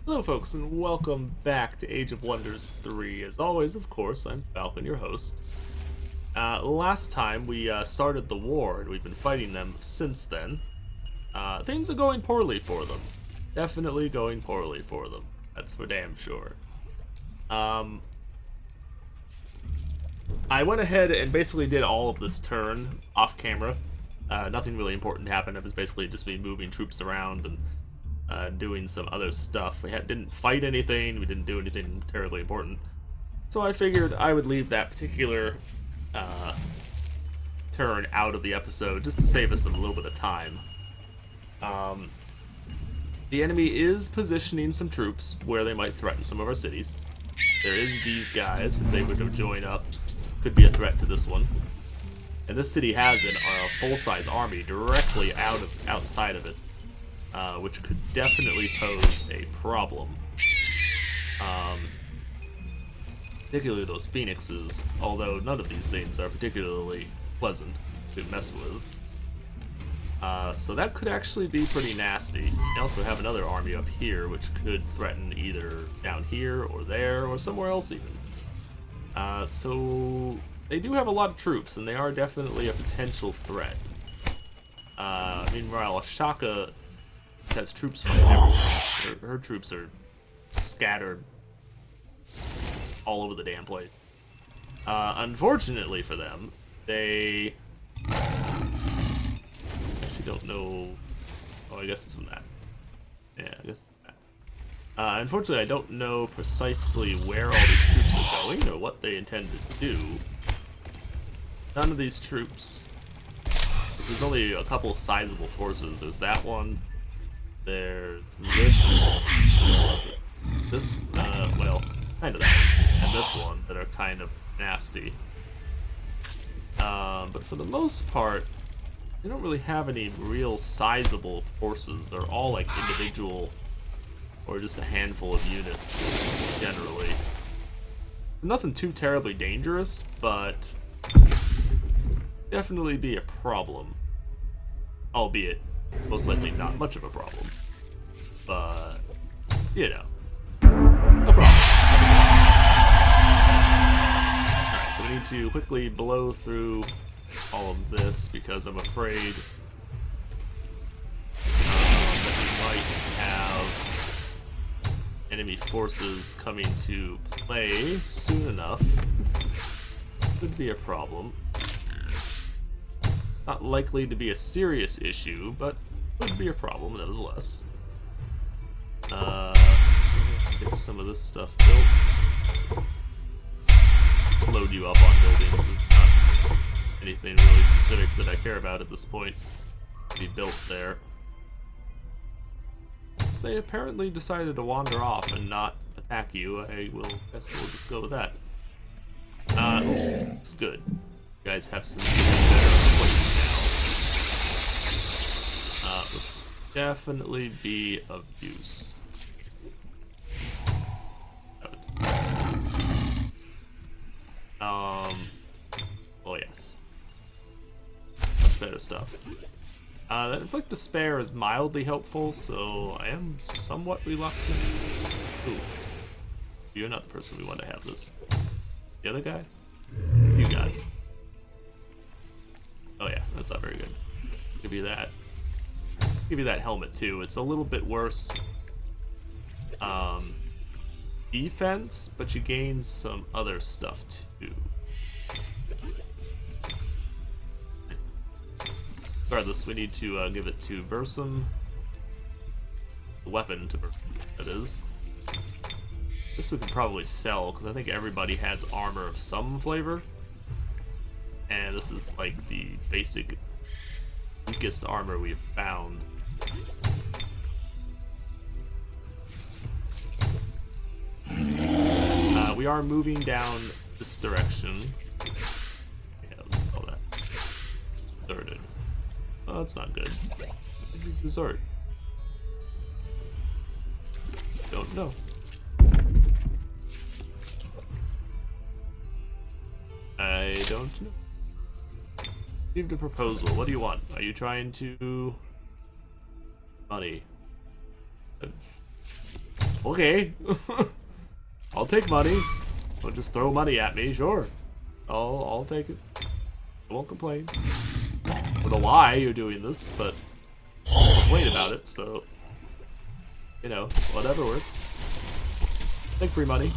Hello folks and welcome back to Age of Wonders 3. As always, of course, I'm Falcon, your host. Last time we started the war and we've been fighting them since then. Things are going poorly for them. Definitely going poorly for them. That's for damn sure. I went ahead and basically did all of this turn off camera. Nothing really important happened. It was basically just me moving troops around and doing some other stuff. We didn't fight anything, we didn't do anything terribly important. So I figured I would leave that particular turn out of the episode just to save us a little bit of time. The enemy is positioning some troops where they might threaten some of our cities. There is these guys, if they were to join up, could be a threat to this one. And this city has a full-size army directly outside of it. Which could definitely pose a problem. Particularly those phoenixes, although none of these things are particularly pleasant to mess with. So that could actually be pretty nasty. They also have another army up here, which could threaten either down here or there or somewhere else even. So they do have a lot of troops, and they are definitely a potential threat. Meanwhile, Shaka has troops from everywhere. Her troops are scattered all over the damn place. Unfortunately for them, they actually don't know. Oh, I guess it's from that. Yeah, I guess it's that. Unfortunately, I don't know precisely where all these troops are going or what they intend to do. None of these troops. There's only a couple sizable forces. There's that one. There's this, well, kind of that one, and this one that are kind of nasty. But for the most part, they don't really have any real sizable forces. They're all like individual, or just a handful of units, generally. Nothing too terribly dangerous, but definitely be a problem. Albeit, most likely not much of a problem, but, you know, no problem. Alright, so we need to quickly blow through all of this because I'm afraid that we might have enemy forces coming to play soon enough. Could be a problem. Not likely to be a serious issue, but would be a problem nevertheless. Get some of this stuff built. Just load you up on buildings. It's not anything really specific that I care about at this point to be built there. Since they apparently decided to wander off and not attack you, I guess we'll just go with that. It's good. You guys have some better equipment now. Which would definitely be of use. Oh yes. Much better stuff. That Inflict Despair is mildly helpful, so I am somewhat reluctant. Ooh. You're not the person we want to have this. The other guy? You got it. Oh yeah, that's not very good. Give you that. Give you that helmet too. It's a little bit worse defense, but you gain some other stuff too. Regardless, we need to give it to Bursum. The weapon to Bursum, that is. This we can probably sell, because I think everybody has armor of some flavor. And this is like the basic weakest armor we've found. We are moving down this direction. Yeah, let's call that. Deserted. Oh, that's not good. Desert. Don't know. I don't know. Received a proposal. What do you want? Are you trying to... Money. Okay. I'll take money. Or just throw money at me, sure. I'll take it. I won't complain. I don't know why you're doing this, but I'll complain about it, so you know, whatever works. Take free money.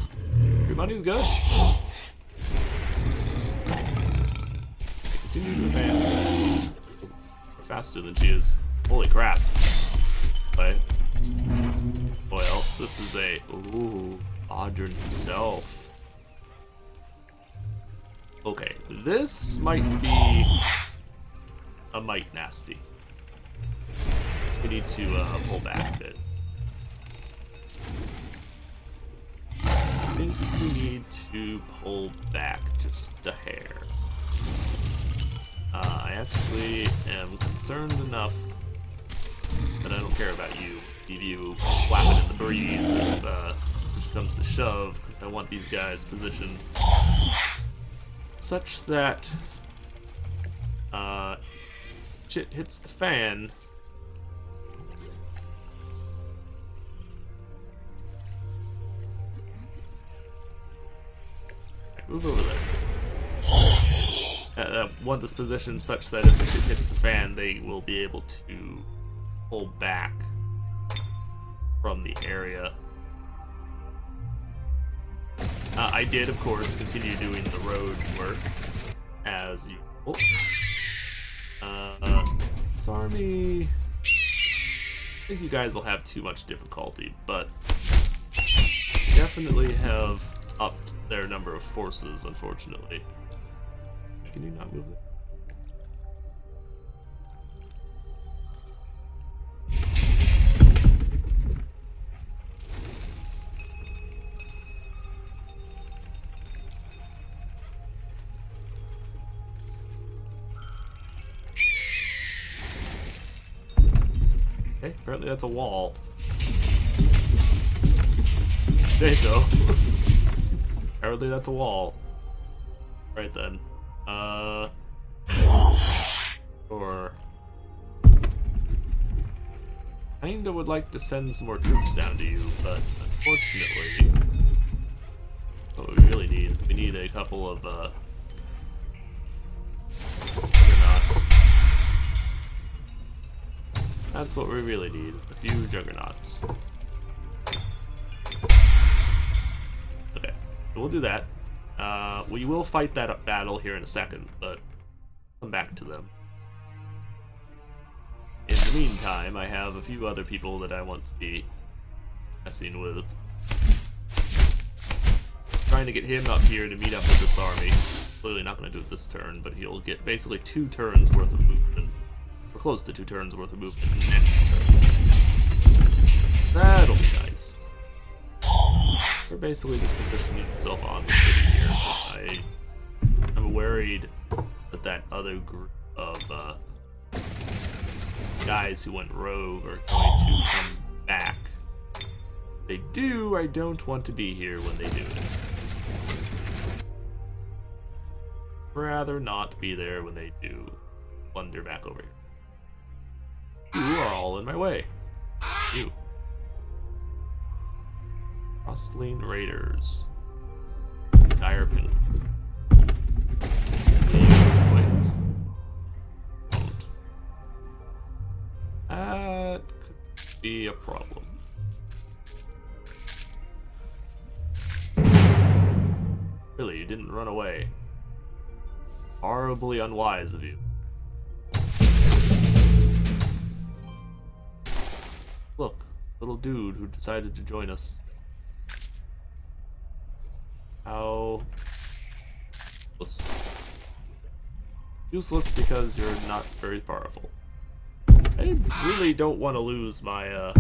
Free money's good. Continue to advance. We're faster than she is. Holy crap. But, well, this is a... Ooh, Audrin himself. Okay, this might be a mite nasty. We need to pull back a bit. I think we need to pull back just a hair. I actually am concerned enough that I don't care about you. Leave you flapping in the breeze if push comes to shove, because I want these guys positioned such that shit hits the fan. Move over there. I want this position such that if the shit hits the fan, they will be able to pull back from the area. I did, of course, continue doing the road work as usual. This army... I think you guys will have too much difficulty, but definitely have upped their number of forces, unfortunately. Can you not move it? Okay, apparently that's a wall. Okay, so. Apparently that's a wall. Right then. Or kinda would like to send some more troops down to you, but unfortunately, what we really need, we need a couple of juggernauts. That's what we really need, a few juggernauts. Okay, so we'll do that. We will fight that battle here in a second, but come back to them. In the meantime, I have a few other people that I want to be messing with. Trying to get him up here to meet up with this army. Clearly not going to do it this turn, but he'll get basically 2 turns worth of movement. Or close to 2 turns worth of movement next turn. That'll be nice. We're basically just positioning himself on the city here, because I'm worried that that other group of guys who went rogue are going to come back. If they do, I don't want to be here when they do it. Rather not be there when they do wander back over here. You are all in my way. You. Rustling Raiders. Dire Pin. Ways. Don't. That could be a problem. Really, you didn't run away. Horribly unwise of you. Look, little dude who decided to join us. How useless. Useless because you're not very powerful. I really don't want to lose my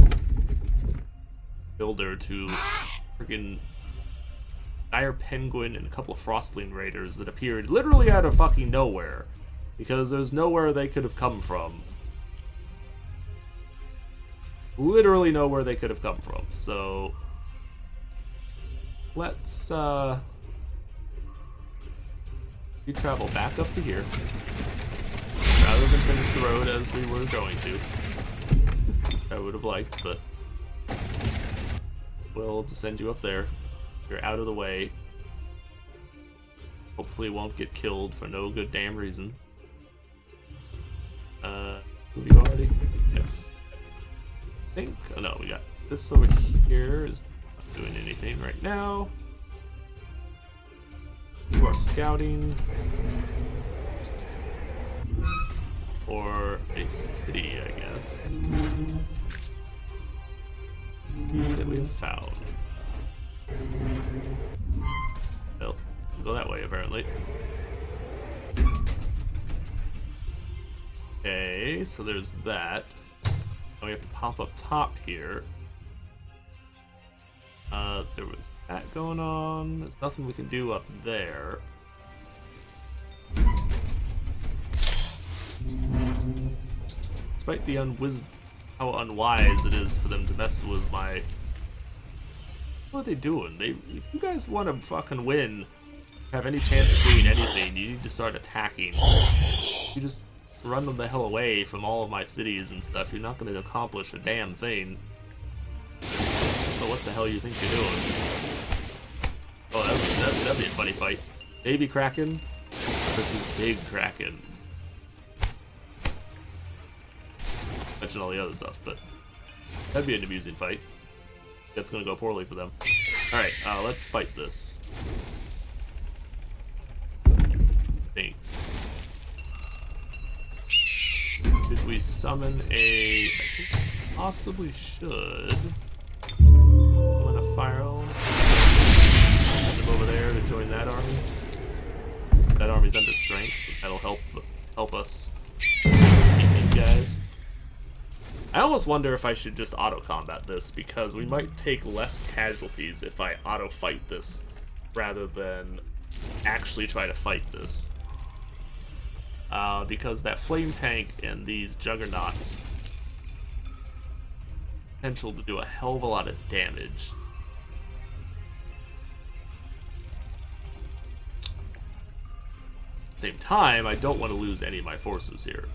builder to freaking Dire Penguin and a couple of Frostling Raiders that appeared literally out of fucking nowhere. Because there's nowhere they could have come from. Literally nowhere they could have come from. So let's you travel back up to here rather than finish the road as we were going to. I would have liked, but will to send you up there. You're out of the way. Hopefully won't get killed for no good damn reason. Have you already? Yes. I think. Oh no, we got this over here. Is not doing anything right now. You are scouting for a city, I guess, that we have found. Well, go that way apparently. Okay, so there's that. Now we have to pop up top here. There was that going on. There's nothing we can do up there. Despite the how unwise it is for them to mess with my... What are they doing? If you guys want to fucking win, have any chance of doing anything, you need to start attacking. You just run them the hell away from all of my cities and stuff. You're not going to accomplish a damn thing. So what the hell you think you're doing? Oh, that'd be a funny fight. Baby Kraken versus Big Kraken. Mention all the other stuff, but that'd be an amusing fight. That's gonna go poorly for them. Alright, let's fight this. Did we summon a... I think we possibly should. Summon a fire element. Send them over there to join that army. That army's under strength. That'll help us beat these guys. I almost wonder if I should just auto-combat this, because we might take less casualties if I auto-fight this rather than actually try to fight this. Because that flame tank and these juggernauts potential to do a hell of a lot of damage. At the same time, I don't want to lose any of my forces here.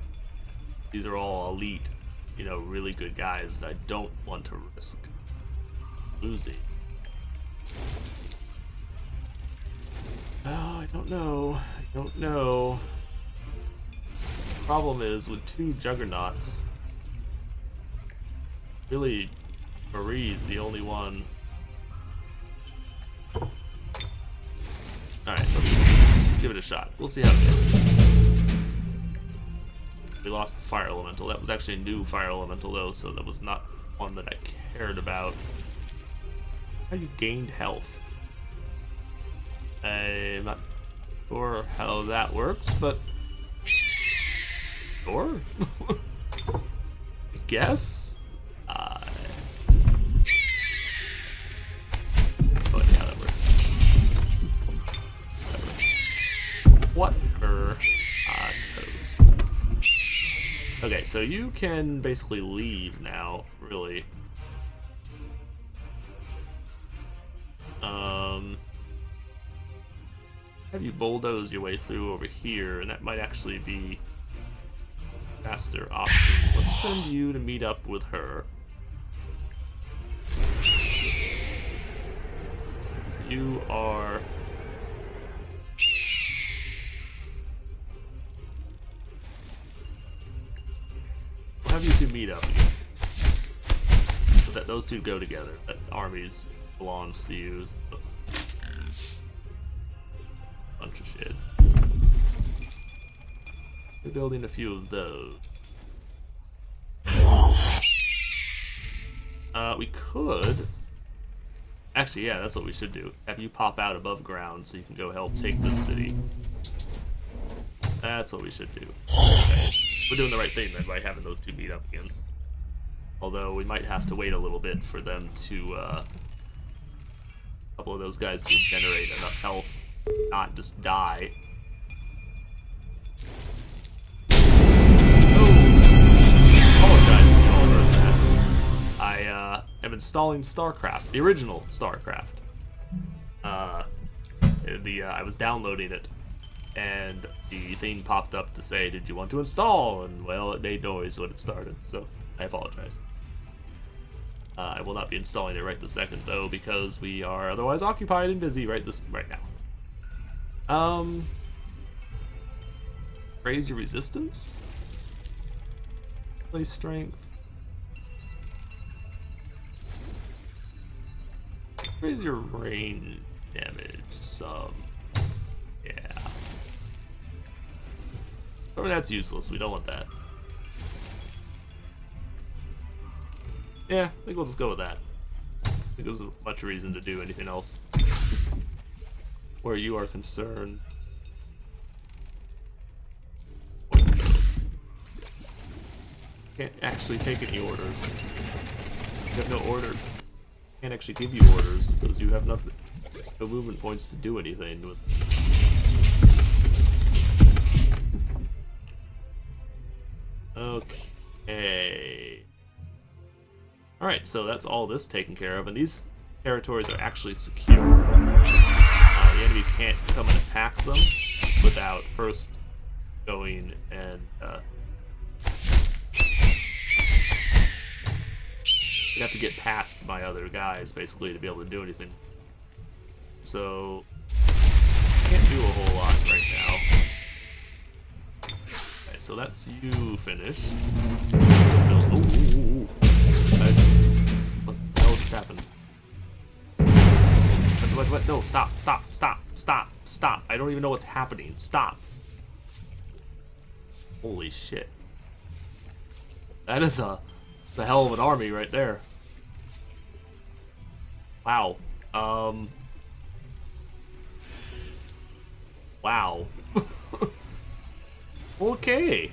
These are all elite, you know, really good guys that I don't want to risk losing. Oh, I don't know. I don't know. The problem is with two juggernauts, really, Marie's the only one. Alright, let's just give it a shot. We'll see how it goes. We lost the fire elemental. That was actually a new fire elemental though, so that was not one that I cared about. How you gained health? I'm not sure how that works, but sure. I guess. No idea how that works. Whatever, I suppose. Okay, so you can basically leave now, really. Have you bulldoze your way through over here, and that might actually be a faster option. Let's send you to meet up with her. You are... I'll have you two meet up again. So that those two go together. That armies belongs to you. Bunch of shit. We're building a few of those. We could... Actually, yeah, that's what we should do. Have you pop out above ground so you can go help take this city. That's what we should do. Okay. We're doing the right thing then by having those two meet up again. Although we might have to wait a little bit for them to, a couple of those guys to generate enough health, not just die. I am installing StarCraft, the original StarCraft. I was downloading it, and the thing popped up to say, "Did you want to install?" And well, it made noise when it started, so I apologize. I will not be installing it right this second, though, because we are otherwise occupied and busy right now. Raise your resistance? Play strength. Raise your range damage some. Yeah. I mean, that's useless. We don't want that. Yeah, I think we'll just go with that. I think there's much reason to do anything else. Where you are concerned. Can't actually take any orders. You have no order. Can't actually give you orders because you have nothing, no movement points to do anything with. Okay. Alright, so that's all this taken care of, and these territories are actually secure. The enemy can't come and attack them without first going and you have to get past my other guys, basically, to be able to do anything. So, can't do a whole lot right now. Okay, so that's you finished. Ooh. What the hell just happened? What? No, stop. I don't even know what's happening. Stop. Holy shit. That is a hell of an army right there. Wow. Wow. Okay.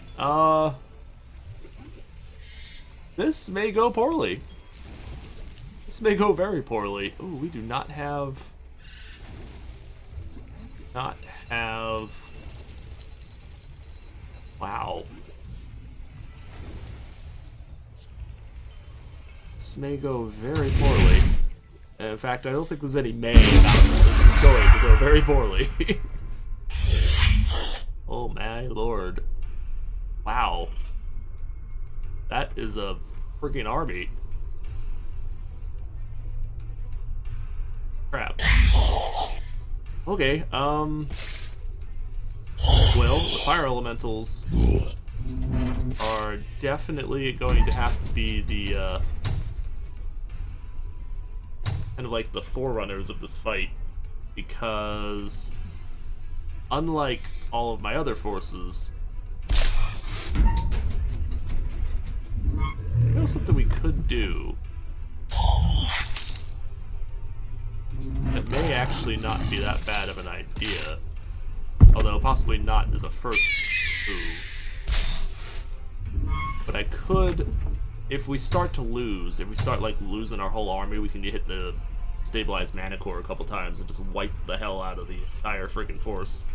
This may go poorly. This may go very poorly. Ooh, we do not have... Wow. This may go very poorly. In fact, I don't think there's any may about it. This is going to go very poorly. Oh my lord. Wow. That is a freaking army. Crap. Okay, well, the fire elementals are definitely going to have to be the, kind of like the forerunners of this fight, because unlike all of my other forces, you know something we could do that may actually not be that bad of an idea, although possibly not as a first move. But I could, if we start to lose, if we start like losing our whole army, we can hit the stabilized mana core a couple times and just wipe the hell out of the entire freaking force.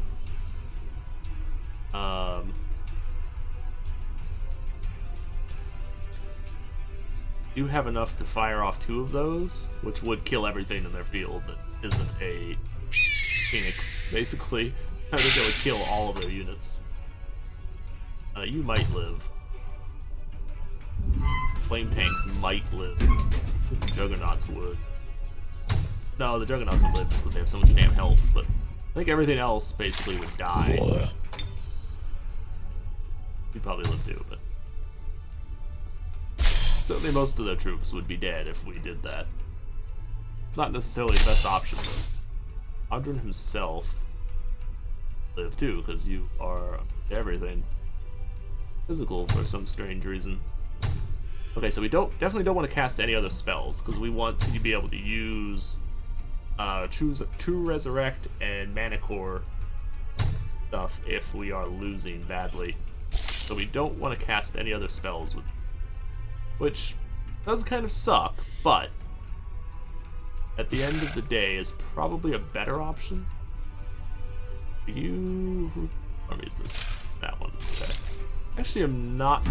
Do have enough to fire off 2 of those, which would kill everything in their field that isn't a Phoenix, basically. I think it would kill all of their units. You might live. Flame tanks might live. The Juggernauts would. No, the Juggernauts would live just because they have so much damn health, but I think everything else basically would die. You'd probably live too, but certainly most of the troops would be dead if we did that. It's not necessarily the best option, though. Adrian himself live too, because you are everything physical for some strange reason. Okay, so we definitely don't want to cast any other spells, because we want to be able to use True Resurrect and Mana Core stuff if we are losing badly. So we don't want to cast any other spells, which does kind of suck, but at the end of the day is probably a better option. Who army is this? That one. Okay. Actually, I'm not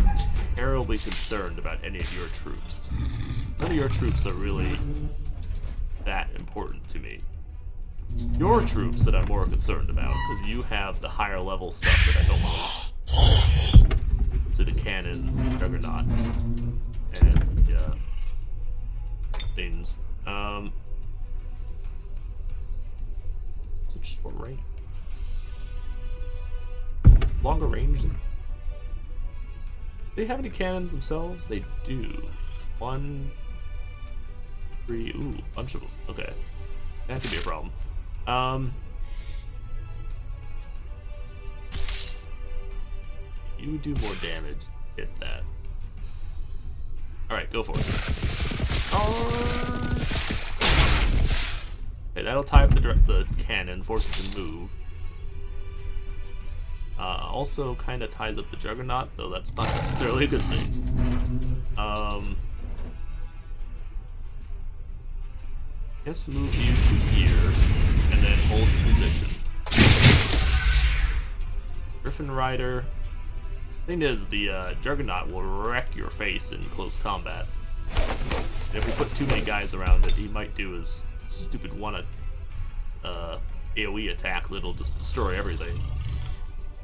terribly concerned about any of your troops. None of your troops are really that important to me. Your troops that I'm more concerned about, because you have the higher level stuff that I don't want to. So the cannon, juggernauts, and things. Such short range. Longer range. Do they have any cannons themselves? They do. 1, 3. Ooh, bunch of them. Okay, that could be a problem. You do more damage. Hit that. All right, go for it. Okay, that'll tie up the cannon, force it to move. Also kind of ties up the Juggernaut, though that's not necessarily a good thing. Guess move you to here, and then hold position. Griffin Rider. Thing is, the Juggernaut will wreck your face in close combat. And if we put too many guys around it, he might do his stupid AoE attack that'll just destroy everything.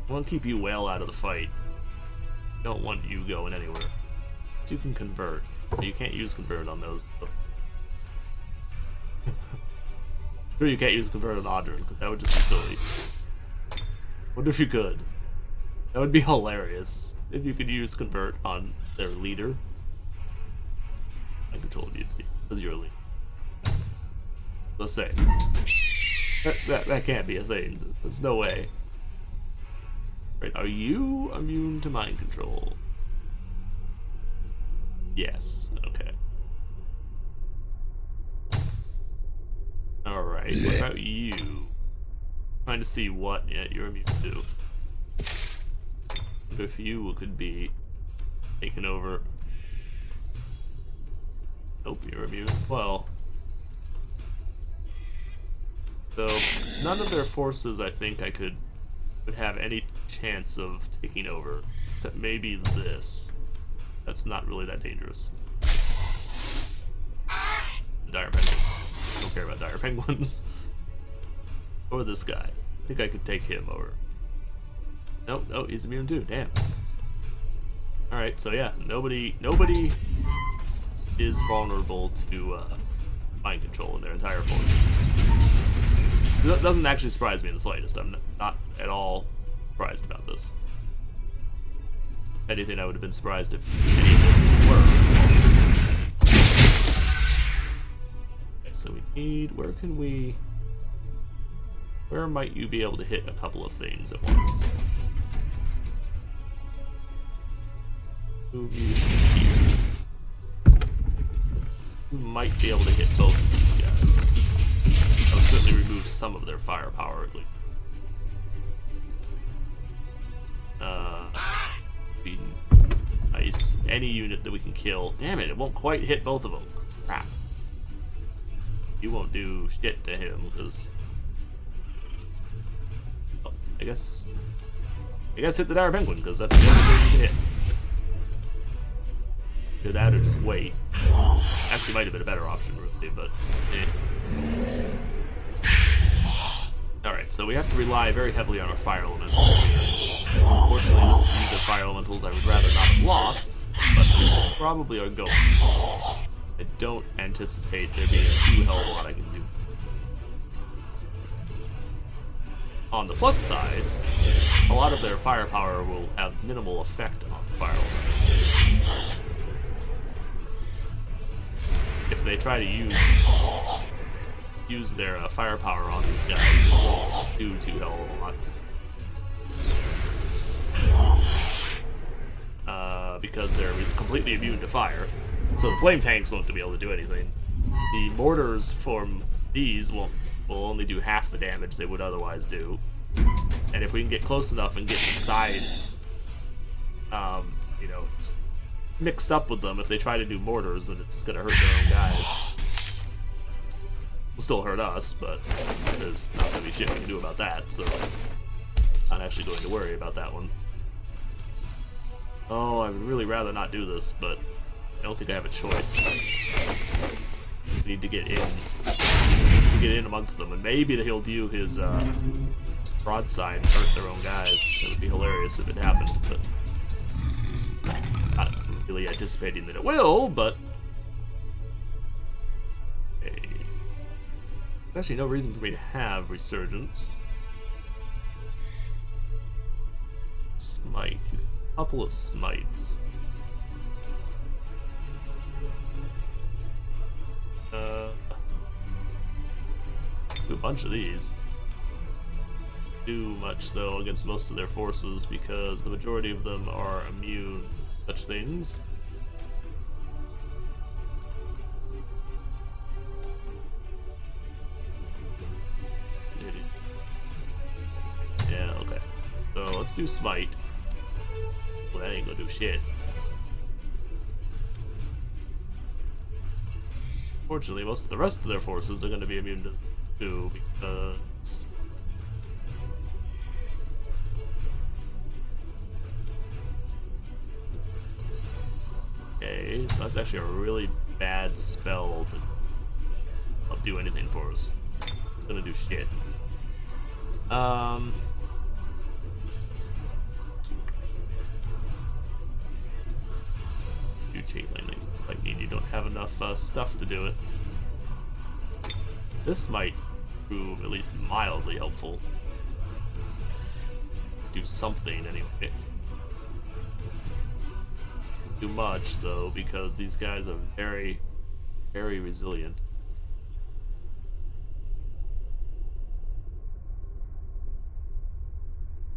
I want to keep you well out of the fight. Don't want you going anywhere. So you can convert. But you can't use convert on those. Sure, you can't use convert on Audrin, because that would just be silly. Wonder if you could. That would be hilarious if you could use convert on their leader. I control you with your leader. Let's say that can't be a thing. There's no way. Right? Are you immune to mind control? Yes. Okay. All right. What about you? Trying to see what you're immune to. If you could be taken over. Nope, you're immune. Well, so none of their forces I think would have any chance of taking over, except maybe this. That's not really that dangerous. The dire penguins. Don't care about dire penguins. Or this guy. I think I could take him over. Nope, oh, he's immune too. Damn. All right, so yeah, nobody is vulnerable to mind control in their entire force. It doesn't actually surprise me in the slightest. I'm not at all surprised about this. If anything, I would have been surprised if any of the troops were. Okay, so we need. Where might you be able to hit a couple of things at once? Move you here. You might be able to hit both of these guys. I'll certainly remove some of their firepower at least. Be nice. Any unit that we can kill. Damn it, it won't quite hit both of them. Crap. You won't do shit to him because. Oh, I guess hit the dire penguin because that's the only thing you can hit. Do that or just wait. Actually, might have been a better option, really, but. Alright, so we have to rely very heavily on our fire elementals here. Unfortunately, these are fire elementals I would rather not have lost, but we probably are going to. I don't anticipate there being too hell of a lot I can do. On the plus side, a lot of their firepower will have minimal effect on the fire elemental. If they try to use their firepower on these guys, it won't do too hell of a lot. Because they're completely immune to fire. So the flame tanks won't be able to do anything. The mortars from these will only do half the damage they would otherwise do. And if we can get close enough and get inside, it's mixed up with them. If they try to do mortars, then it's gonna hurt their own guys. It'll still hurt us, but there's not gonna be shit we can do about that, so I'm not actually going to worry about that one. Oh, I would really rather not do this, but I don't think I have a choice. We need to get in amongst them, and maybe he'll do his broadside and hurt their own guys. It would be hilarious if it happened, but not really anticipating that it will, but There's actually no reason for me to have Resurgence. Smite. A couple of smites. Do a bunch of these. Do much though against most of their forces because the majority of them are immune to such things. Yeah, okay. So let's do Smite. Well, that ain't gonna do shit. Fortunately, most of the rest of their forces are gonna be immune to because okay, so that's actually a really bad spell to not do anything for us. It's gonna do shit. Do chain lightning. Like you don't have enough stuff to do it. This might prove at least mildly helpful. Do something anyway. Too much though, because these guys are very, very resilient.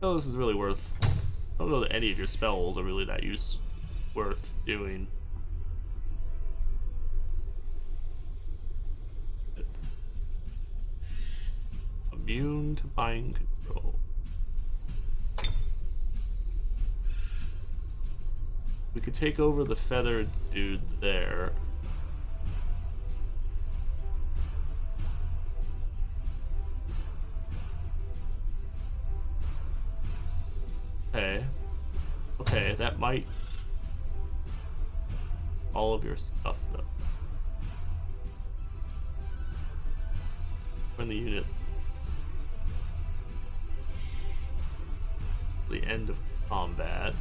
No, this is really worth. I don't know that any of your spells are really that worth doing. Immune to mind control. We could take over the feathered dude there. Okay. Okay, that might... all of your stuff, though. When the unit... the end of combat.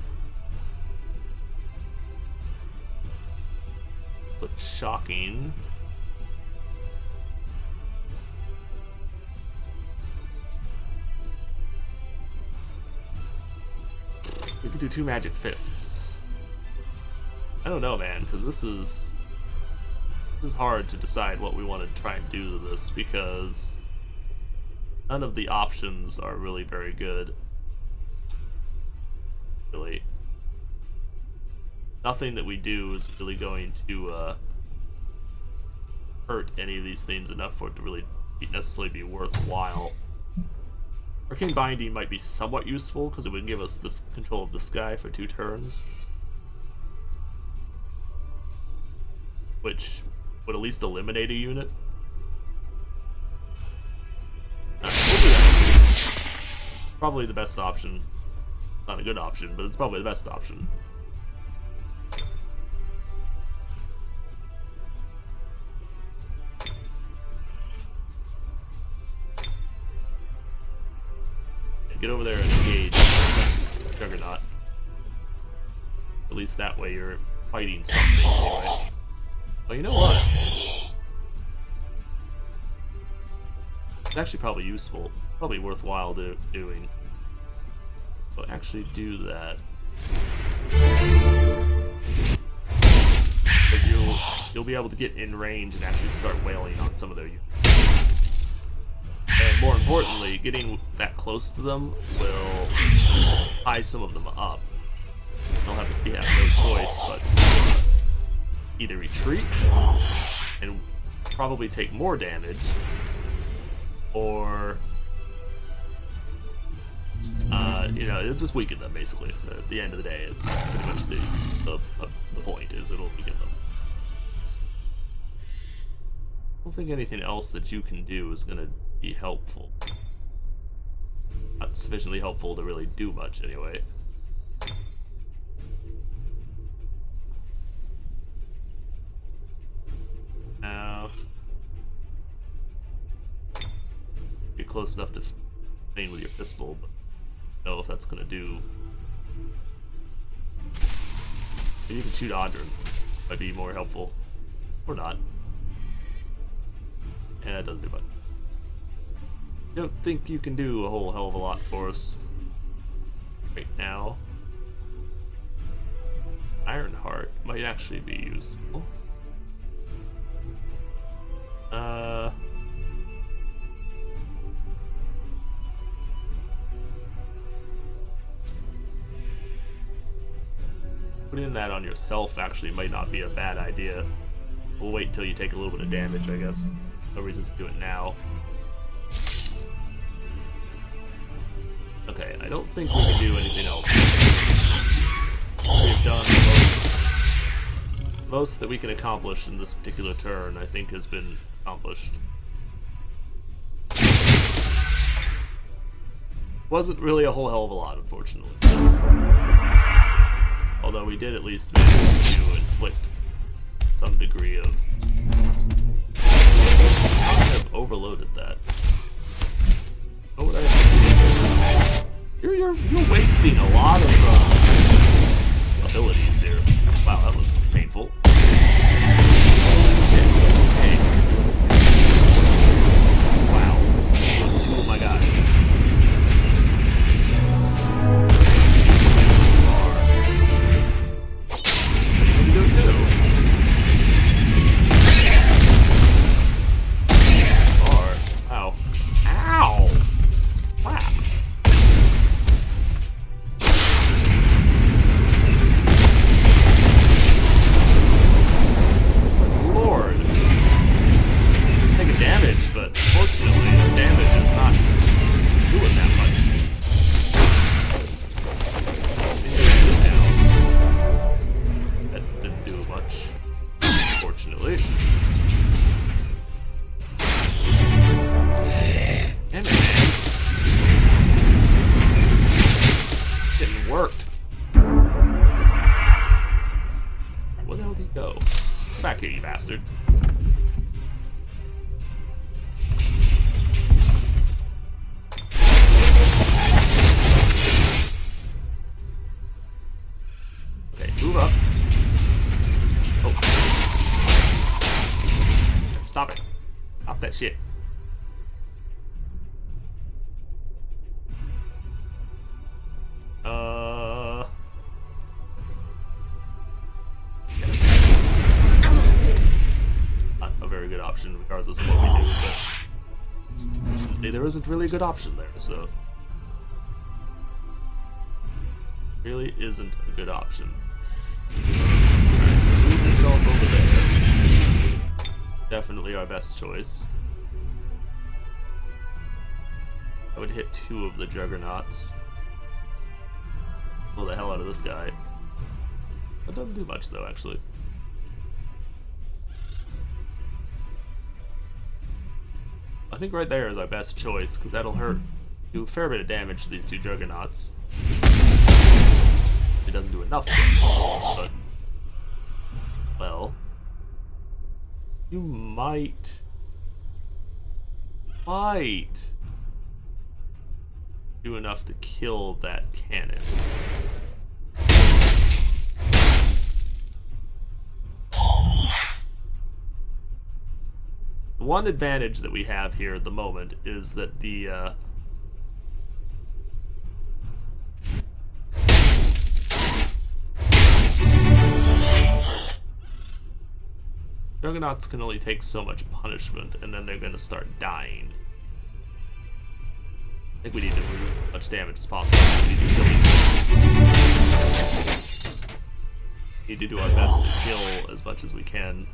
But shocking. We could do 2 magic fists. I don't know, man, because this is hard to decide what we want to try and do to this because none of the options are really very good. Really, nothing that we do is really going to hurt any of these things enough for it to really necessarily be worthwhile. Arcane Binding might be somewhat useful because it would give us this control of this guy for 2 turns, which would at least eliminate a unit. Probably the best option. Not a good option, but it's probably the best option. Get over there and engage Juggernaut. At least that way you're fighting something anyway. Well, you know what? It's actually probably useful. Probably worthwhile doing. But actually do that. Because you'll be able to get in range and actually start wailing on some of their units. And more importantly, getting that close to them will tie some of them up. They'll have no choice but to either retreat and probably take more damage, or you know, it'll just weaken them basically. At the end of the day, it's pretty much the point is it'll weaken them. I don't think anything else that you can do is going to be helpful. Not sufficiently helpful to really do much anyway. Now, you're close enough to aim with your pistol, but I don't know if that's going to do. Maybe you can shoot Audrin. Might be more helpful. Or not. Yeah, it doesn't do much. Don't think you can do a whole hell of a lot for us right now. Ironheart might actually be useful. Putting that on yourself actually might not be a bad idea. We'll wait until you take a little bit of damage, I guess. No reason to do it now. Okay, I don't think we can do anything else. We've done most that we can accomplish in this particular turn, I think, has been accomplished. Wasn't really a whole hell of a lot, unfortunately. Although we did at least manage to inflict some degree of... I have overloaded that. Oh, what I... You're wasting a lot of abilities here. Wow, that was painful. Holy shit. Hey. Wow. Those two of my guys. You can do it too. Wow. Ow! Wow. Lord. Taking damage, but fortunately the damage is not doing that much. Seems to be good now. That didn't do much, fortunately. Damn it, man. Getting worked. Where the hell did he go? Get back here, you bastard. Okay, move up. Oh. Stop it. Stop that shit. Yes. Not a very good option, regardless of what we do, but unfortunately there isn't really a good option there, so really isn't a good option. Alright, so move yourself over there. Definitely our best choice. I would hit 2 of the Juggernauts. Pull the hell out of this guy. That doesn't do much though, actually. I think right there is our best choice, because that'll do a fair bit of damage to these 2 Juggernauts. It doesn't do enough damage, but... well... you might do enough to kill that cannon. The one advantage that we have here at the moment is that the Juggernauts can only take so much punishment, and then they're gonna start dying. I think we need to remove as much damage as possible. We need to kill these. We need to do our best to kill as much as we can.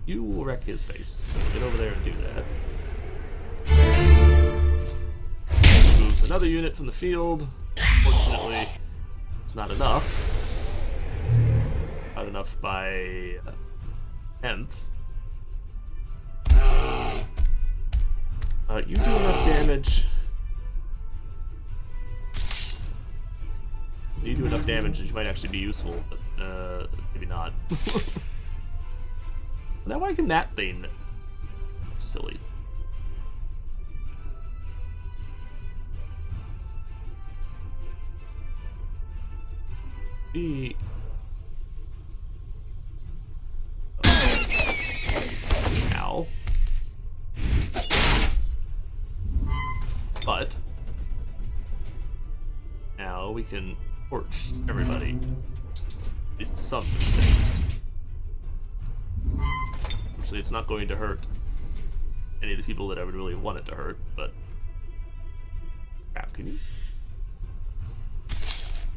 You will wreck his face, so get over there and do that. Moves another unit from the field. Fortunately, it's not enough. Not enough by a 10th. You do enough damage. You do enough damage that you might actually be useful, but maybe not. Now why can that thing? Silly. can torch everybody. At least to some extent. Actually, it's not going to hurt any of the people that I would really want it to hurt, but... Crap, can you...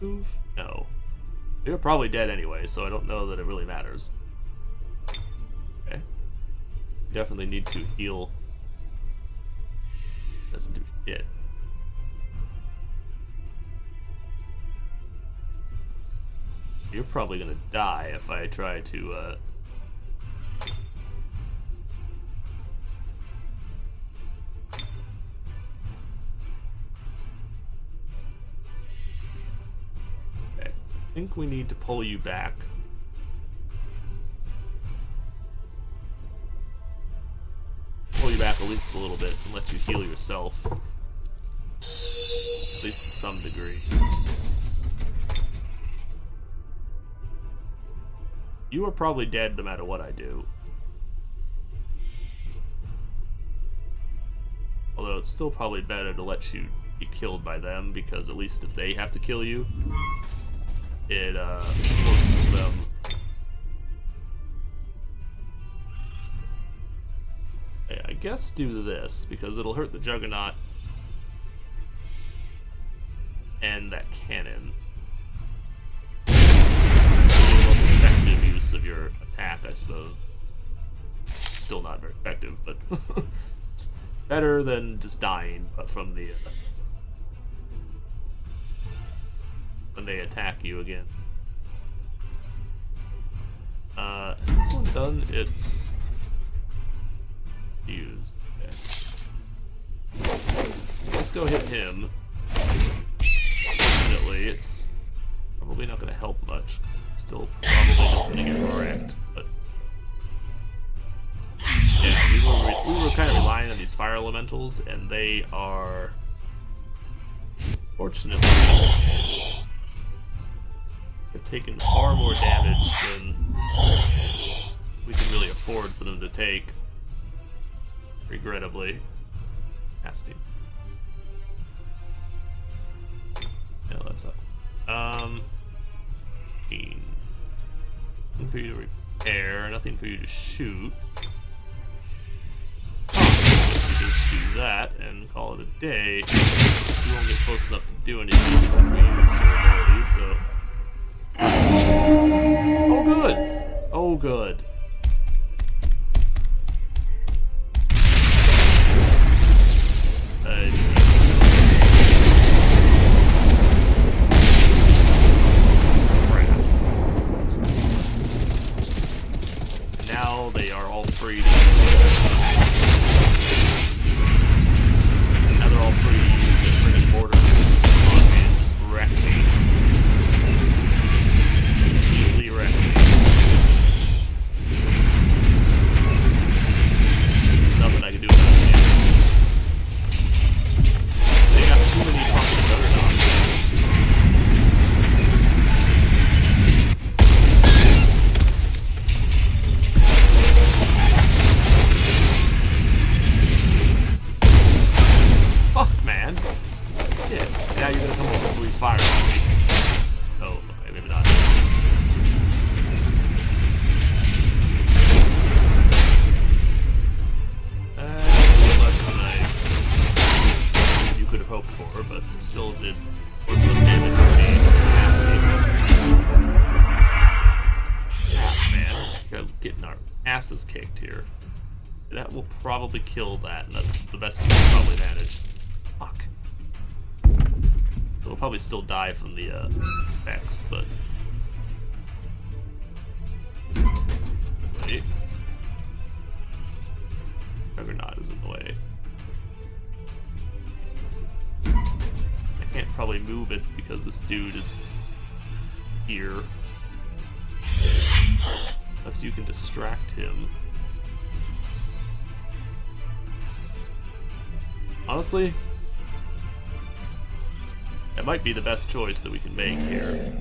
move? No. You're probably dead anyway, so I don't know that it really matters. Okay. Definitely need to heal. Doesn't do shit. You're probably gonna die if I try to, Okay. I think we need to pull you back. Pull you back at least a little bit and let you heal yourself. At least to some degree. You are probably dead no matter what I do. Although it's still probably better to let you be killed by them, because at least if they have to kill you, it forces them. I guess do this, because it'll hurt the Juggernaut and that cannon. The most effective use of your attack, I suppose. Still not very effective, but it's better than just dying from the when they attack you again. Is this one done? It's used. Okay. Let's go hit him. Definitely, it's probably not going to help much. Still probably just going to get wrecked, but yeah, we were kind of relying on these fire elementals, and they are fortunately have taken far more damage than we can really afford for them to take. Regrettably. Nasty. Yeah, that's up. Nothing for you to repair, nothing for you to shoot. Let's just do that and call it a day. You won't get close enough to do anything for your abilities, so. Oh, good! Oh, good. Now they are all free to now they're all free to use their friggin' mortars on me and just wreck me. Immediately wreck me. There's nothing I can do about it. They got too many fucking juggernauts. Now you're gonna come over and breathe fire on me. Oh, okay, maybe not. Less than you could have hoped for, but it still did worthless damage to me. Ah, man. We're getting our asses kicked here. That will probably kill that, and that's the best you can probably manage. Fuck. It'll probably still die from the effects, but wait. Juggernaut is in the way. I can't probably move it because this dude is here. Unless you can distract him. Honestly, that might be the best choice that we can make here.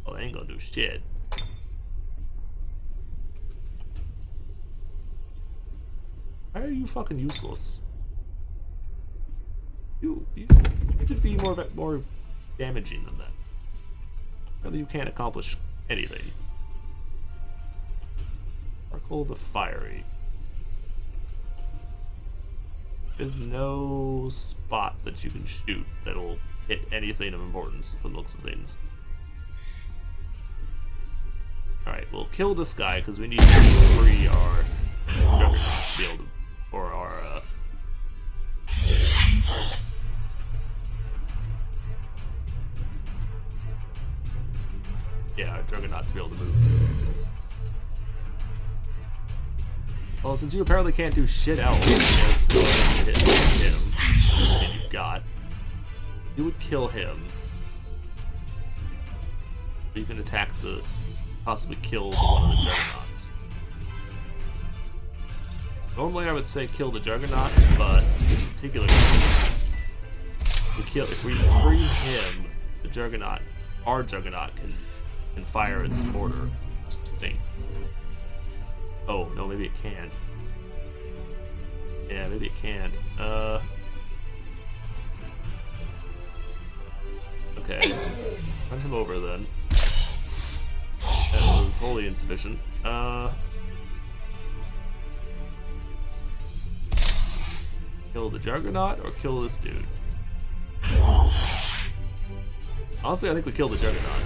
Well, they ain't gonna do shit. Why are you fucking useless? You should be more damaging them then? Really, you can't accomplish anything. Sparkle the Fiery. There's no spot that you can shoot that'll hit anything of importance from the looks of things. Alright, we'll kill this guy because we need to free our Juggernaut to be able to, or our, yeah, our Juggernaut to be able to move. Well, since you apparently can't do shit else, yes, go ahead and hit him. And you've got. You would kill him. You can attack the, possibly kill one of the Juggernauts. Normally I would say kill the Juggernaut, but in particular instance, if we free him, the Juggernaut, our Juggernaut can fire its mortar. I think. Oh, no, maybe it can't. Yeah, maybe it can't. Okay. Run him over then. That was wholly insufficient. Kill the Juggernaut or kill this dude? Honestly, I think we kill the Juggernaut.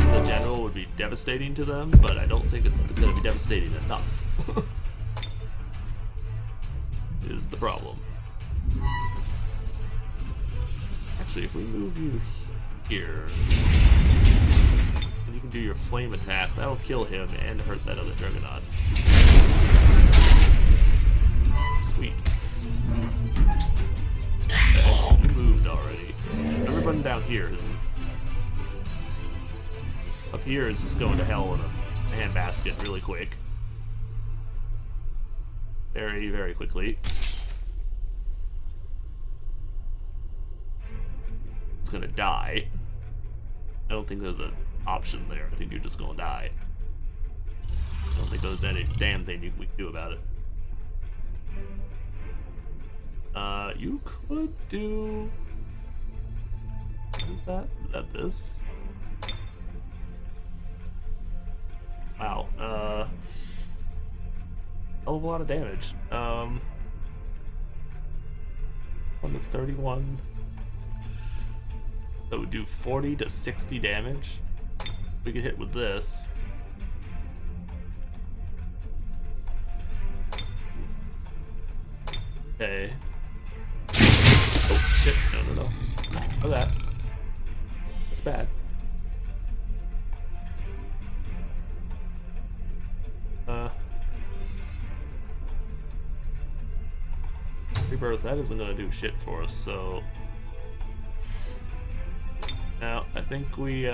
The general would be devastating to them, but I don't think it's going to be devastating enough. Is the problem. Actually, if we move you here, and you can do your flame attack, that'll kill him and hurt that other Juggernaut. Sweet. Okay, you moved already. Everyone down here is. Up here is just going to hell in a handbasket really quick. Very, very quickly. It's gonna die. I don't think there's an option there. I think you're just gonna die. I don't think there's any damn thing we can do about it. You could do... What is that? Is that this? Wow, hell of a lot of damage. 1 to 31. That would do 40 to 60 damage. We could hit with this. Okay. Oh shit, no. Oh, that. That's bad. Rebirth, that isn't gonna do shit for us, so now I think we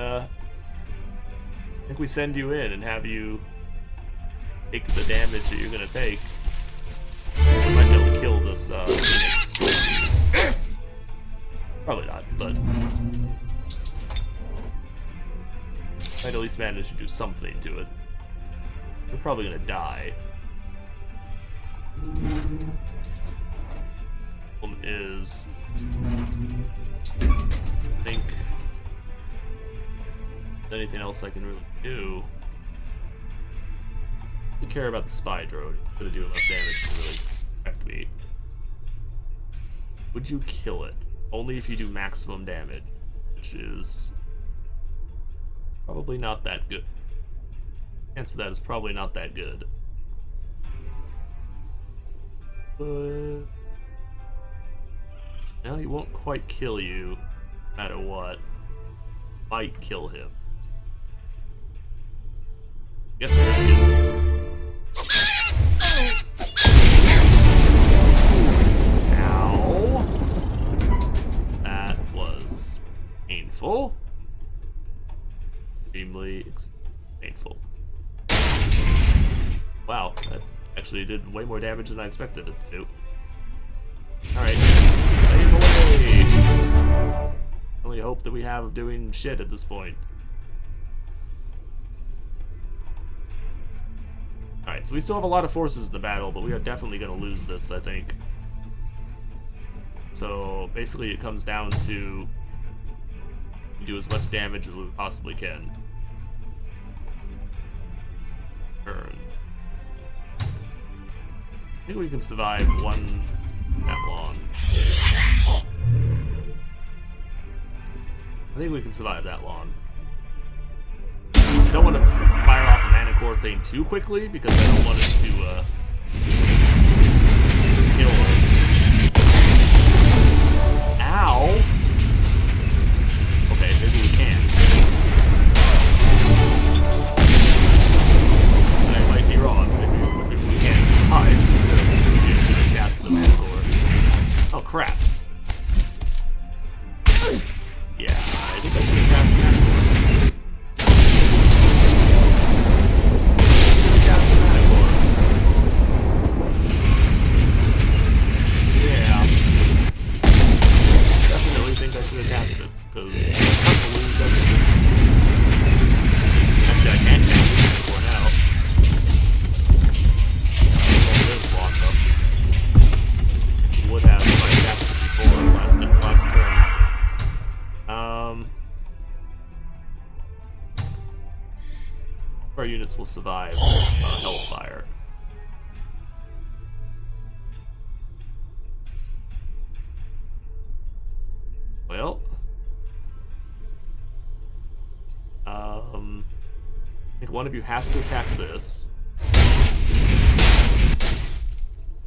send you in and have you take the damage that you're gonna take. We might be able to kill this Phoenix. Probably not, but might at least manage to do something to it. We're probably gonna die. Problem is, I think anything else I can really do. I care about the spy drone. It's gonna do enough damage to really affect me. Would you kill it? Only if you do maximum damage, which is probably not that good. Answer that is probably not that good. But now he won't quite kill you, no matter what. Might kill him. Guess we'll risk it. Ow. That was painful. Extremely painful. Wow, that actually did way more damage than I expected it to do. Alright, lay him away! Only hope that we have of doing shit at this point. Alright, so we still have a lot of forces in the battle, but we are definitely going to lose this, I think. So basically it comes down to do as much damage as we possibly can. Turn. I think we can survive one that long. I think we can survive that long. I don't want to fire off a mana core thing too quickly because I don't want it to kill him. Ow! Okay, maybe we can. And I might be wrong. Maybe we can't survive two turns. Maybe I should have cast the mana core. Oh crap. Yeah, I think I should have cast the mana core. Cast the mana core. Yeah. Definitely think I should have cast it, because I'm going to lose everything. Actually, I can't cast the mana core now. I won't live long enough. Would have if I cast it before last turn. Our units will survive Hellfire. Well, I think one of you has to attack this,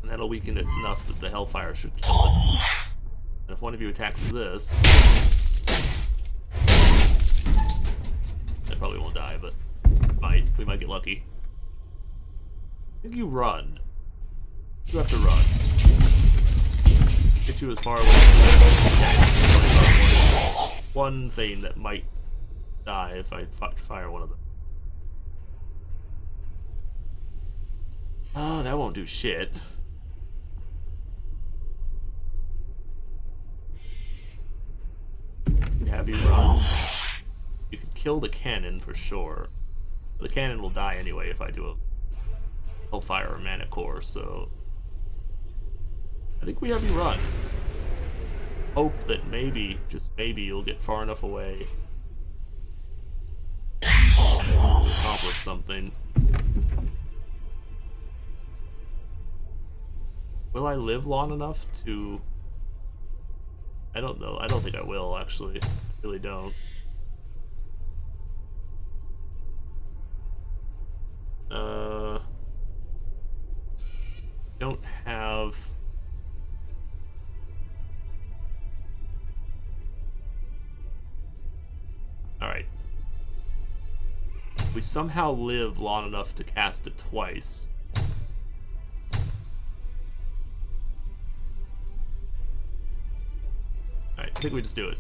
and that'll weaken it enough that the Hellfire should kill it. And if one of you attacks this, it probably won't die, but we might get lucky. I think you run. You have to run. Get you as far away as that. One thing that might die if I fire one of them. Oh, that won't do shit. Have you run? You can kill the cannon for sure. The cannon will die anyway if I do a Hellfire or Mana Core, so I think we have you run. Hope that maybe, just maybe, you'll get far enough away to accomplish something. Will I live long enough to... I don't know. I don't think I will, actually. I really don't. Don't have... Alright. We somehow live long enough to cast it twice. Alright, I think we just do it.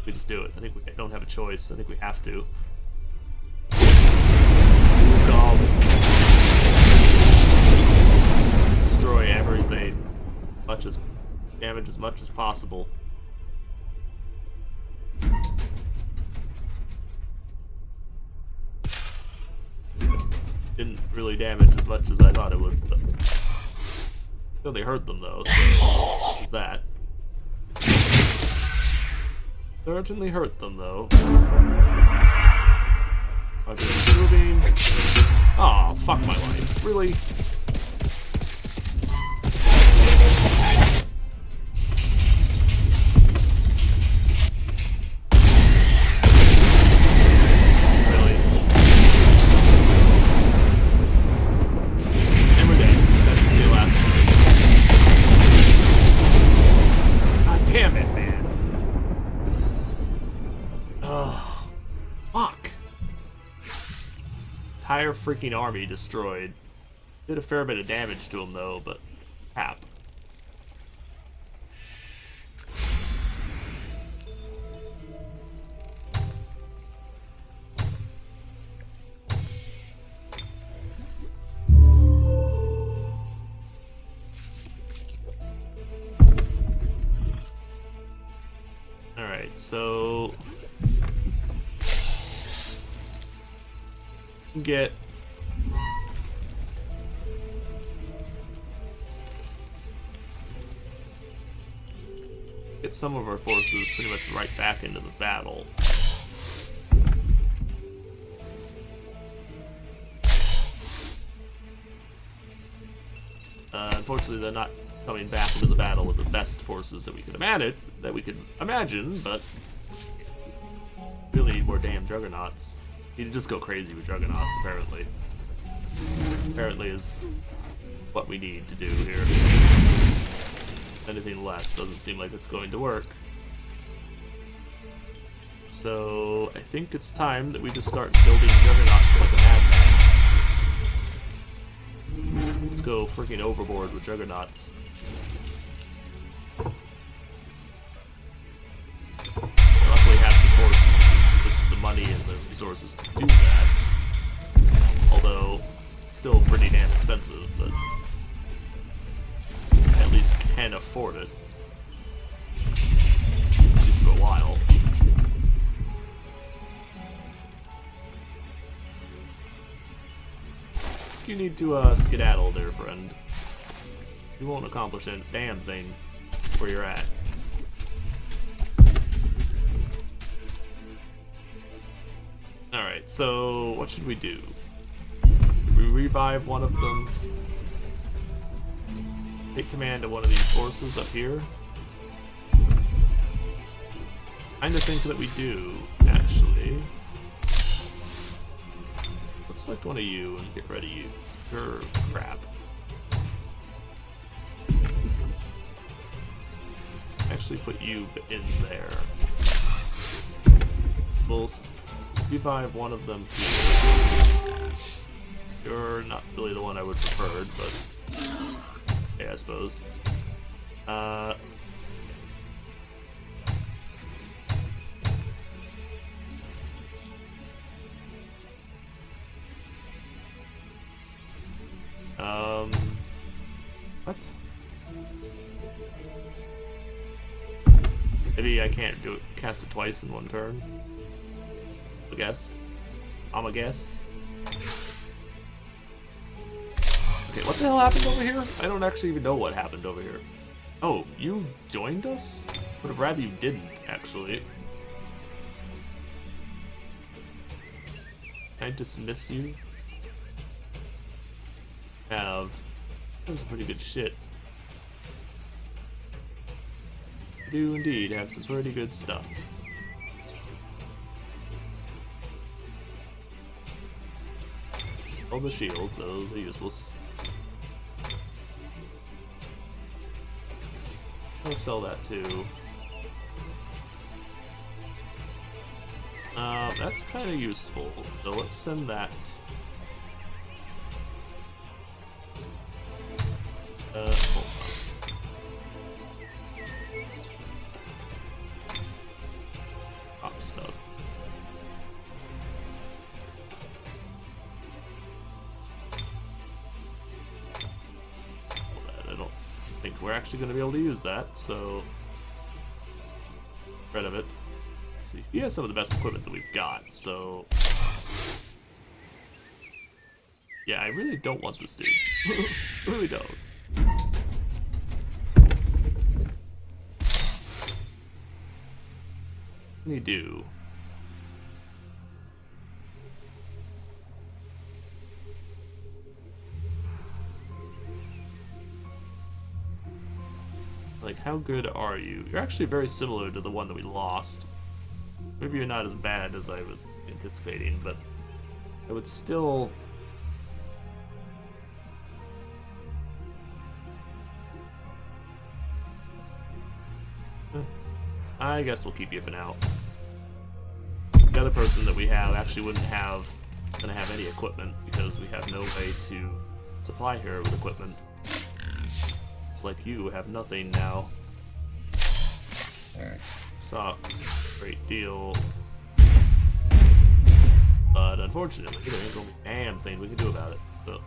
We just do it. I think we don't have a choice. I think we have to. Destroy everything. Damage as much as possible. Didn't really damage as much as I thought it would, but really hurt them though, so there's that. Certainly hurt them though. Okay, moving. Oh, fuck my life. Really? Entire freaking army destroyed. Did a fair bit of damage to him though, but crap. Alright, so get get some of our forces pretty much right back into the battle. Unfortunately, they're not coming back into the battle with the best forces that we could imagine, but really need more damn juggernauts. Need to just go crazy with juggernauts, apparently. Apparently is what we need to do here. Anything less doesn't seem like it's going to work. So I think it's time that we just start building juggernauts like a madman. Let's go freaking overboard with juggernauts. Luckily have the forces, the money and the resources to do that. Although, still pretty damn expensive, but at least can afford it. At least for a while. You need to skedaddle there, friend. You won't accomplish a damn thing where you're at. Alright, so what should we do? We revive one of them. Take command of one of these forces up here. Kinda think that we do, actually. Let's select one of you and get rid of you. You're crap. Actually put you in there. We'll revive one of them here. You're not really the one I would prefer, but yeah, I suppose. What? Maybe I can't cast it twice in one turn. I guess. I'm a guess. Okay, what the hell happened over here? I don't actually even know what happened over here. Oh, you joined us? Would have rather you didn't, actually. Can I dismiss you? That was some pretty good shit. I do indeed have some pretty good stuff. All the shields, those are useless. I'll sell that too. That's kind of useful, so let's send that. Hold on. Top stuff. I don't think we're actually going to be able to use that, so rid of it. See, he has some of the best equipment that we've got, so yeah, I really don't want this dude. Really don't. What can he do? Like, how good are you? You're actually very similar to the one that we lost. Maybe you're not as bad as I was anticipating, but I would still... I guess we'll keep you for now. The other person that we have actually gonna have any equipment because we have no way to supply her with equipment. It's like you have nothing now. Sucks. Great deal. But unfortunately, there ain't gonna be a damn thing we can do about it. So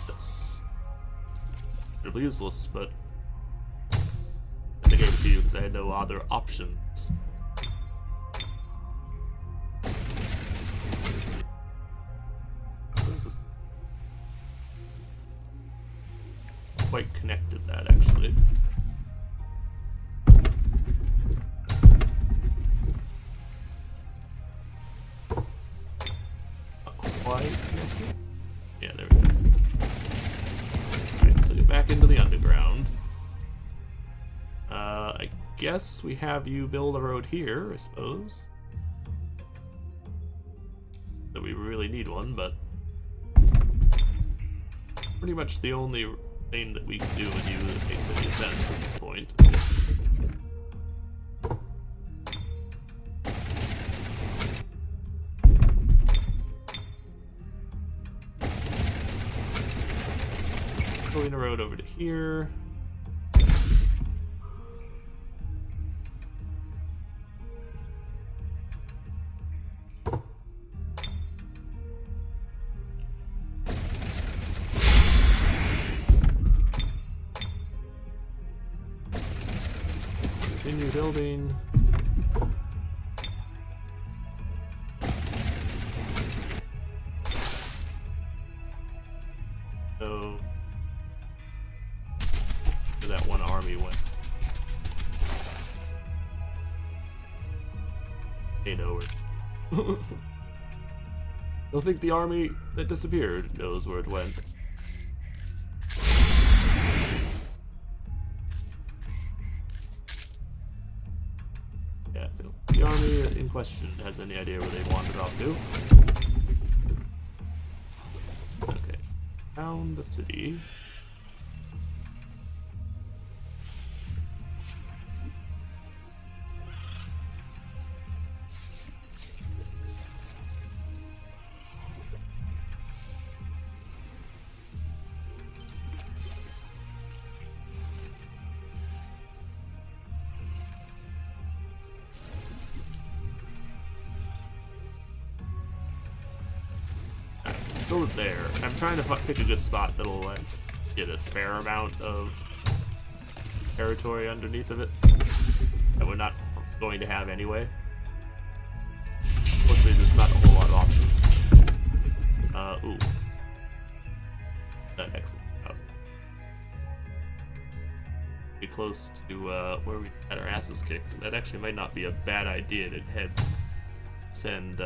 that's really useless, but I gave it to you because I had no other options. What is this? Quite connected that actually. back into the underground. I guess we have you build a road here, I suppose. That we really need one, but pretty much the only thing that we can do with you that makes any sense at this point. Pulling a road over to here. Continue building. So where that one army went. They know where. Don't think the army that disappeared knows where it went. The army in question has any idea where they wandered off to. Okay. Found the city. Build it there. I'm trying to pick a good spot that'll get a fair amount of territory underneath of it that we're not going to have anyway. Looks like there's not a whole lot of options. Ooh. That exit out. Be close to where we had our asses kicked. That actually might not be a bad idea to send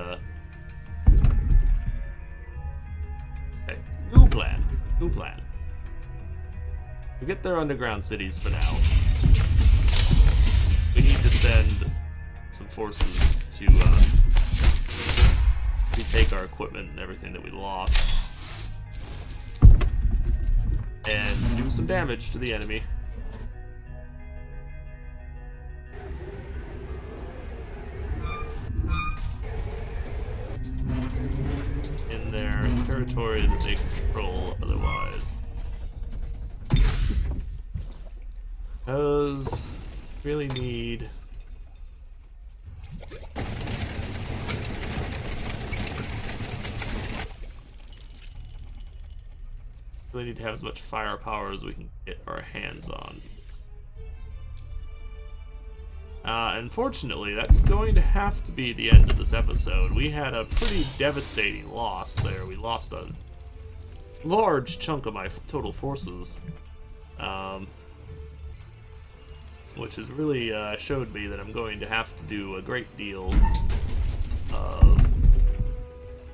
New plan. New plan. We get their underground cities for now. We need to send some forces to retake our equipment and everything that we lost. And do some damage to the enemy. In their territory that they control otherwise. Because really need to have as much firepower as we can get our hands on. Unfortunately, that's going to have to be the end of this episode. We had a pretty devastating loss there. We lost a large chunk of my total forces, which has really showed me that I'm going to have to do a great deal of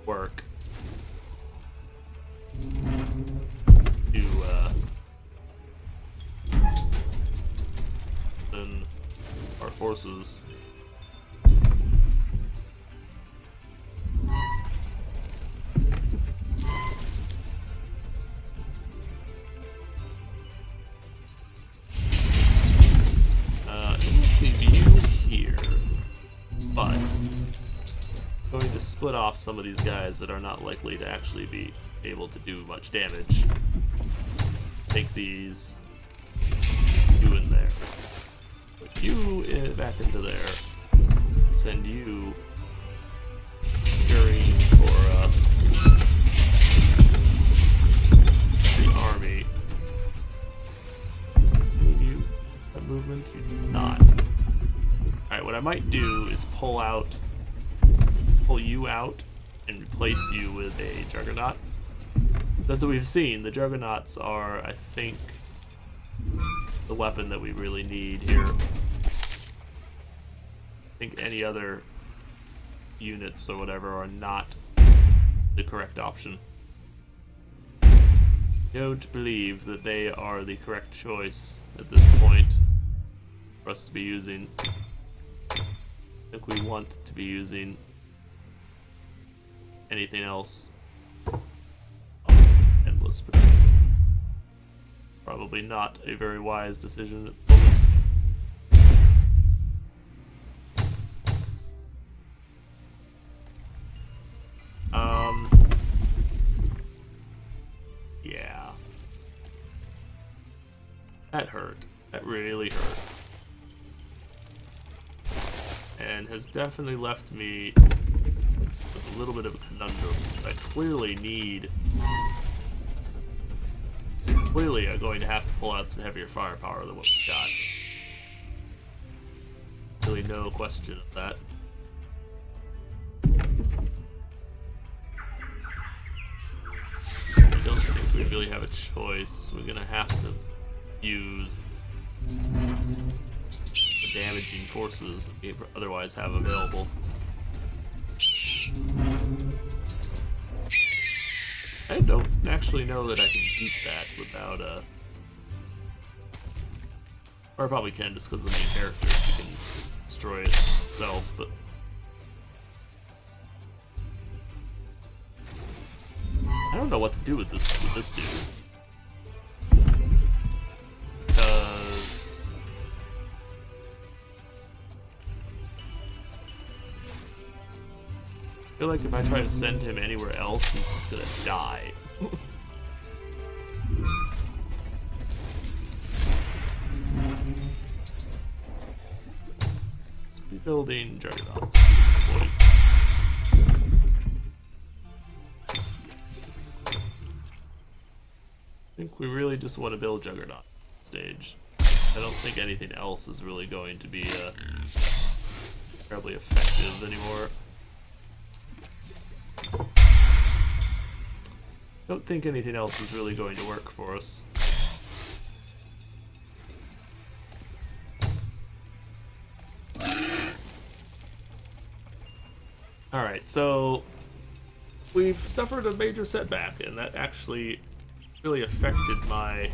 work to our forces. The view here, but I'm going to split off some of these guys that are not likely to actually be able to do much damage. Take these, you in there. Put you back into there. Send you scurrying for the army. Need you that movement? You do not. Alright, what I might do is pull you out and replace you with a Juggernaut. As we've seen, the Juggernauts are, I think, the weapon that we really need here. I think any other units or whatever are not the correct option. don't believe that they are the correct choice at this point for us to be using. I think we want to be using anything else. Endless, but probably not a very wise decision at the moment. Yeah. That hurt. That really hurt. And has definitely left me with a little bit of a conundrum. I clearly need... Clearly I'm going to have to pull out some heavier firepower than what we've got. Really no question of that. I don't think we really have a choice. We're gonna have to use the damaging forces that we otherwise have available. I don't actually know that I can beat that without a... Or I probably can just because of the main character. She can destroy it itself, but... I don't know what to do with this dude. Because... I feel like if I try to send him anywhere else, he's just gonna die. Let's be building Juggernauts at this point. I think we really just want to build Juggernaut stage. I don't think anything else is really going to be terribly effective anymore. Don't think anything else is really going to work for us. Alright, so we've suffered a major setback, and that actually really affected my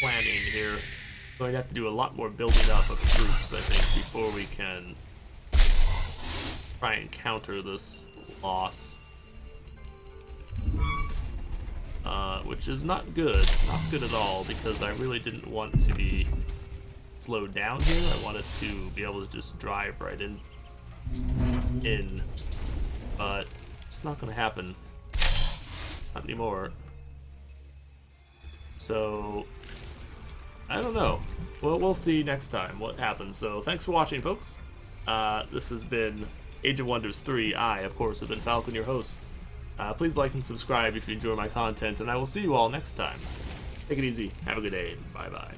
planning here. I'm going to have to do a lot more building up of troops, I think, before we can try and counter this loss. Which is not good. Not good at all, because I really didn't want to be slowed down here. I wanted to be able to just drive right in. But it's not going to happen. Not anymore. So, I don't know. Well, we'll see next time what happens. So, thanks for watching, folks. This has been Age of Wonders 3. I, of course, have been Falcon, your host. Please like and subscribe if you enjoy my content, and I will see you all next time. Take it easy. Have a good day. Bye-bye.